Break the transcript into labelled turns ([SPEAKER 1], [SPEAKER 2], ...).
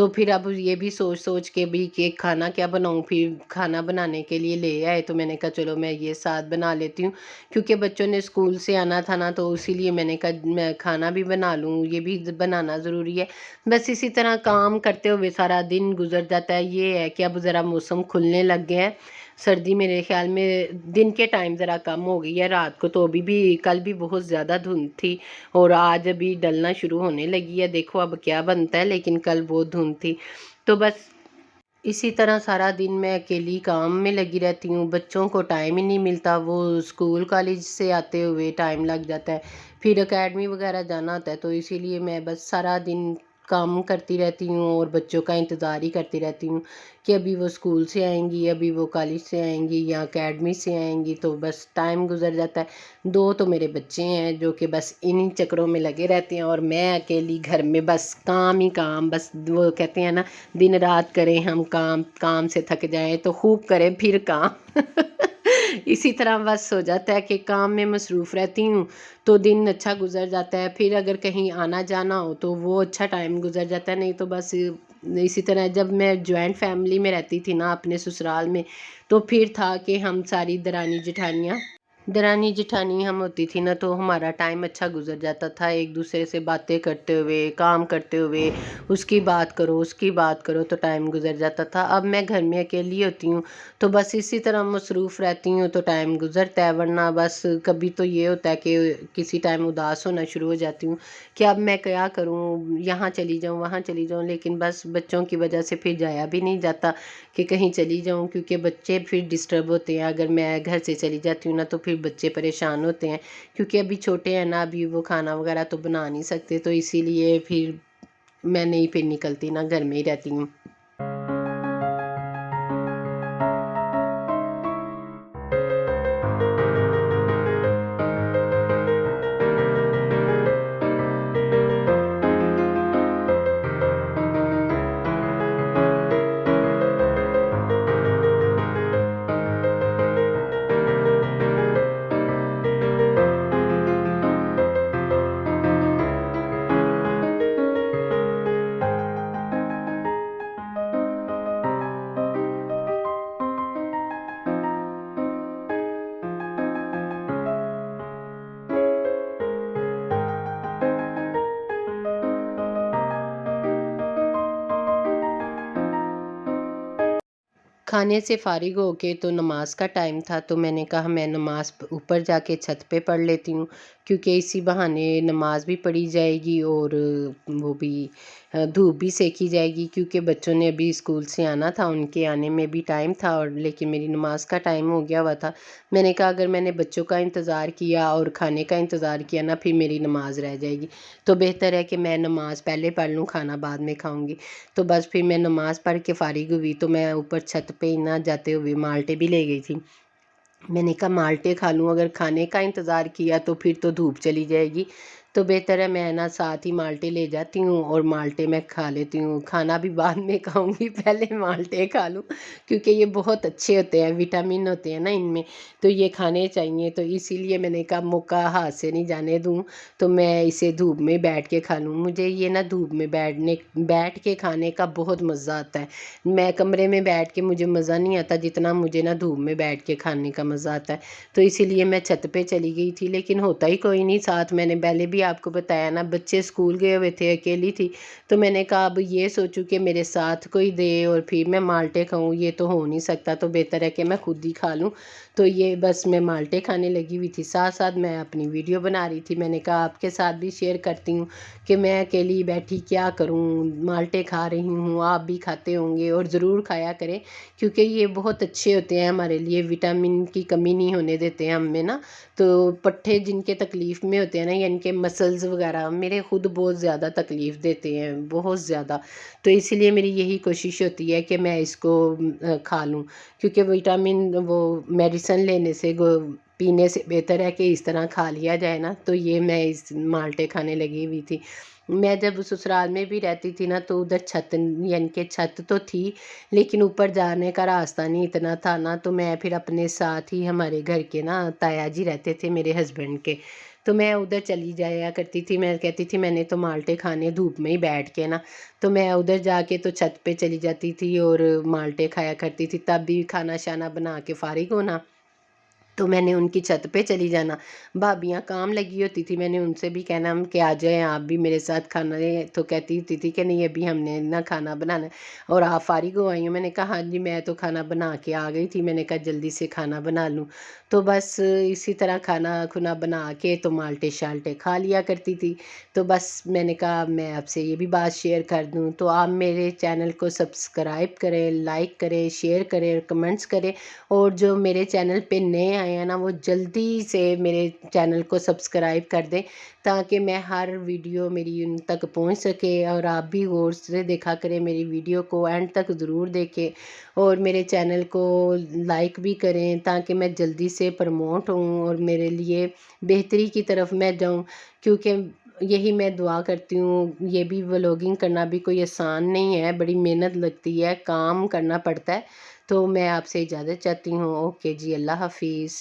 [SPEAKER 1] تو پھر اب یہ بھی سوچ کے بھی کہ کھانا کیا بناؤں، پھر کھانا بنانے کے لیے لے آئے تو میں نے کہا چلو میں یہ ساتھ بنا لیتی ہوں، کیونکہ بچوں نے اسکول سے آنا تھا نا، تو اسی لیے میں نے کہا میں کھانا بھی بنا لوں، یہ بھی بنانا ضروری ہے۔ بس اسی طرح کام کرتے ہوئے سارا دن گزر جاتا ہے۔ یہ ہے کہ اب ذرا موسم کھلنے لگ گیا ہے، سردی میرے خیال میں دن کے ٹائم ذرا کم ہو گئی ہے، رات کو تو ابھی بھی کل بھی بہت زیادہ دھند تھی اور آج ابھی ڈلنا شروع ہونے لگی ہے، دیکھو اب کیا بنتا ہے، لیکن کل بہت دھند تھی۔ تو بس اسی طرح سارا دن میں اکیلی کام میں لگی رہتی ہوں، بچوں کو ٹائم ہی نہیں ملتا، وہ اسکول کالج سے آتے ہوئے ٹائم لگ جاتا ہے، پھر اکیڈمی وغیرہ جانا ہوتا ہے، تو اسی لیے میں بس سارا دن کام کرتی رہتی ہوں اور بچوں کا انتظار ہی کرتی رہتی ہوں کہ ابھی وہ اسکول سے آئیں گی، ابھی وہ کالج سے آئیں گی یا اکیڈمی سے آئیں گی، تو بس ٹائم گزر جاتا ہے۔ دو تو میرے بچے ہیں جو کہ بس انہی چکروں میں لگے رہتے ہیں، اور میں اکیلی گھر میں بس کام ہی کام، بس وہ کہتے ہیں نا دن رات کریں ہم کام، کام سے تھک جائیں تو خوب کریں پھر کام اسی طرح بس ہو جاتا ہے کہ کام میں مصروف رہتی ہوں تو دن اچھا گزر جاتا ہے، پھر اگر کہیں آنا جانا ہو تو وہ اچھا ٹائم گزر جاتا ہے، نہیں تو بس اسی طرح جب میں جوائنٹ فیملی میں رہتی تھی نا اپنے سسرال میں، تو پھر تھا کہ ہم ساری درانی جٹھانی ہم ہوتی تھی نا، تو ہمارا ٹائم اچھا گزر جاتا تھا، ایک دوسرے سے باتیں کرتے ہوئے کام کرتے ہوئے، اس کی بات کرو اس کی بات کرو تو ٹائم گزر جاتا تھا۔ اب میں گھر میں اکیلی ہوتی ہوں تو بس اسی طرح مصروف رہتی ہوں تو ٹائم گزرتا ہے، ورنہ بس کبھی تو یہ ہوتا ہے کہ کسی ٹائم اداس ہونا شروع ہو جاتی ہوں کہ اب میں کیا کروں، یہاں چلی جاؤں وہاں چلی جاؤں، لیکن بس بچوں کی وجہ سے پھر جایا بھی نہیں جاتا کہ کہیں چلی جاؤں، کیونکہ بچے پھر ڈسٹرب ہوتے ہیں، اگر میں گھر سے چلی جاتی ہوں نا تو پھر بچے پریشان ہوتے ہیں، کیونکہ ابھی چھوٹے ہیں نا، ابھی وہ کھانا وغیرہ تو بنا نہیں سکتے، تو اسی لیے پھر میں نہیں پھر نکلتی نا، گھر میں ہی رہتی ہوں۔ کھانے سے فارغ ہو کے تو نماز کا ٹائم تھا، تو میں نے کہا میں نماز اوپر جا کے چھت پہ پڑھ لیتی ہوں، کیونکہ اسی بہانے نماز بھی پڑھی جائے گی اور وہ بھی دھوپ بھی سیکی جائے گی، کیونکہ بچوں نے ابھی اسکول سے آنا تھا، ان کے آنے میں بھی ٹائم تھا، اور لیکن میری نماز کا ٹائم ہو گیا ہوا تھا۔ میں نے کہا اگر میں نے بچوں کا انتظار کیا اور کھانے کا انتظار کیا نا، پھر میری نماز رہ جائے گی، تو بہتر ہے کہ میں نماز پہلے پڑھ لوں، کھانا بعد میں کھاؤں گی۔ تو بس پھر میں نماز پڑھ کے فارغ ہوئی تو میں اوپر چھت پہ نہ جاتے ہوئے مالٹے بھی لے گئی تھی، میں نے کہا مالٹے کھا لوں، اگر کھانے کا انتظار کیا تو پھر تو دھوپ چلی جائے گی، تو بہتر ہے میں نا ساتھ ہی مالٹے لے جاتی ہوں اور مالٹے میں کھا لیتی ہوں، کھانا بھی بعد میں کھاؤں گی، پہلے مالٹے کھا لوں، کیونکہ یہ بہت اچھے ہوتے ہیں، وٹامن ہوتے ہیں نا ان میں، تو یہ کھانے چاہیے، تو اسی لیے میں نے کہا موقع ہاتھ سے نہیں جانے دوں، تو میں اسے دھوپ میں بیٹھ کے کھا لوں۔ مجھے یہ نا دھوپ میں بیٹھ کے کھانے کا بہت مزہ آتا ہے، میں کمرے میں بیٹھ کے مجھے مزہ نہیں آتا جتنا مجھے نا دھوپ میں بیٹھ کے کھانے کا مزہ آتا ہے، تو اسی لیے میں چھت پہ چلی گئی تھی، لیکن ہوتا ہی کوئی نہیں ساتھ، میں نے پہلے بھی آپ کو بتایا نا بچے اسکول گئے ہوئے تھے، اکیلی تھی، تو میں نے کہا اب یہ سوچوں کہ میرے ساتھ کوئی دے اور پھر میں مالٹے کھاؤں، یہ تو ہو نہیں سکتا، تو بہتر ہے کہ میں خود ہی کھا لوں، تو یہ بس میں مالٹے کھانے لگی ہوئی تھی، ساتھ ساتھ میں اپنی ویڈیو بنا رہی تھی، میں نے کہا آپ کے ساتھ بھی شیئر کرتی ہوں کہ میں اکیلی بیٹھی کیا کروں، مالٹے کھا رہی ہوں، آپ بھی کھاتے ہوں گے اور ضرور کھایا کریں، کیونکہ یہ بہت اچھے ہوتے ہیں ہمارے لیے، وٹامن کی کمی نہیں ہونے دیتے ہیں ہم میں نا، تو پٹھے جن کے تکلیف میں ہوتے ہیں نا، یعنی کہ مسلز وغیرہ میرے خود بہت زیادہ تکلیف دیتے ہیں، بہت زیادہ، تو اسی لیے میری یہی کوشش ہوتی ہے کہ میں اس کو کھا لوں، کیونکہ وٹامن وہ میڈیسن لینے سے پینے سے بہتر ہے کہ اس طرح کھا لیا جائے نا، تو یہ میں اس مالٹے کھانے لگی ہوئی تھی۔ میں جب سسرال میں بھی رہتی تھی نا تو ادھر چھت، یعنی کہ چھت تو تھی لیکن اوپر جانے کا راستہ نہیں اتنا تھا نا، تو میں پھر اپنے ساتھ ہی ہمارے گھر کے نا تایا جی رہتے تھے میرے ہسبینڈ کے، تو میں ادھر چلی جایا کرتی تھی، میں کہتی تھی میں نے تو مالٹے کھانے دھوپ میں ہی بیٹھ کے نا، تو میں ادھر جا کے تو چھت پہ چلی جاتی تھی اور مالٹے کھایا کرتی تھی، تب بھی کھانا شانا بنا کے فارغ ہونا تو میں نے ان کی چھت پہ چلی جانا، بھابیاں کام لگی ہوتی تھی، میں نے ان سے بھی کہنا کہ آ جائیں آپ بھی میرے ساتھ کھانا ہے، تو کہتی ہوتی تھی کہ نہیں ابھی ہم نے نہ کھانا بنانا ہے، اور آپ فارغ ہو آئی ہوں، میں نے کہا ہاں جی میں تو کھانا بنا کے آ گئی تھی، میں نے کہا جلدی سے کھانا بنا لوں، تو بس اسی طرح کھانا کھنا بنا کے تو مالٹے شالٹے کھا لیا کرتی تھی، تو بس میں نے کہا میں آپ سے یہ بھی بات شیئر کر دوں، تو آپ میرے چینل کو سبسکرائب کریں، لائک کریں، شیئر کریں، کمنٹس کریں، اور جو میرے چینل پہ نئے آئے ہیں نا وہ جلدی سے میرے چینل کو سبسکرائب کر دیں تاکہ میں ہر ویڈیو میری ان تک پہنچ سکے، اور آپ بھی غور سے دیکھا کریں میری ویڈیو کو، اینڈ تک ضرور دیکھیں اور میرے چینل کو لائک بھی کریں تاکہ میں جلدی سے پروموٹ ہوں اور میرے لیے بہتری کی طرف میں جاؤں، کیونکہ یہی میں دعا کرتی ہوں، یہ بھی ولاگنگ کرنا بھی کوئی آسان نہیں ہے، بڑی محنت لگتی ہے، کام کرنا پڑتا ہے، تو میں آپ سے اجازت چاہتی ہوں، اوکے جی، اللہ حافظ۔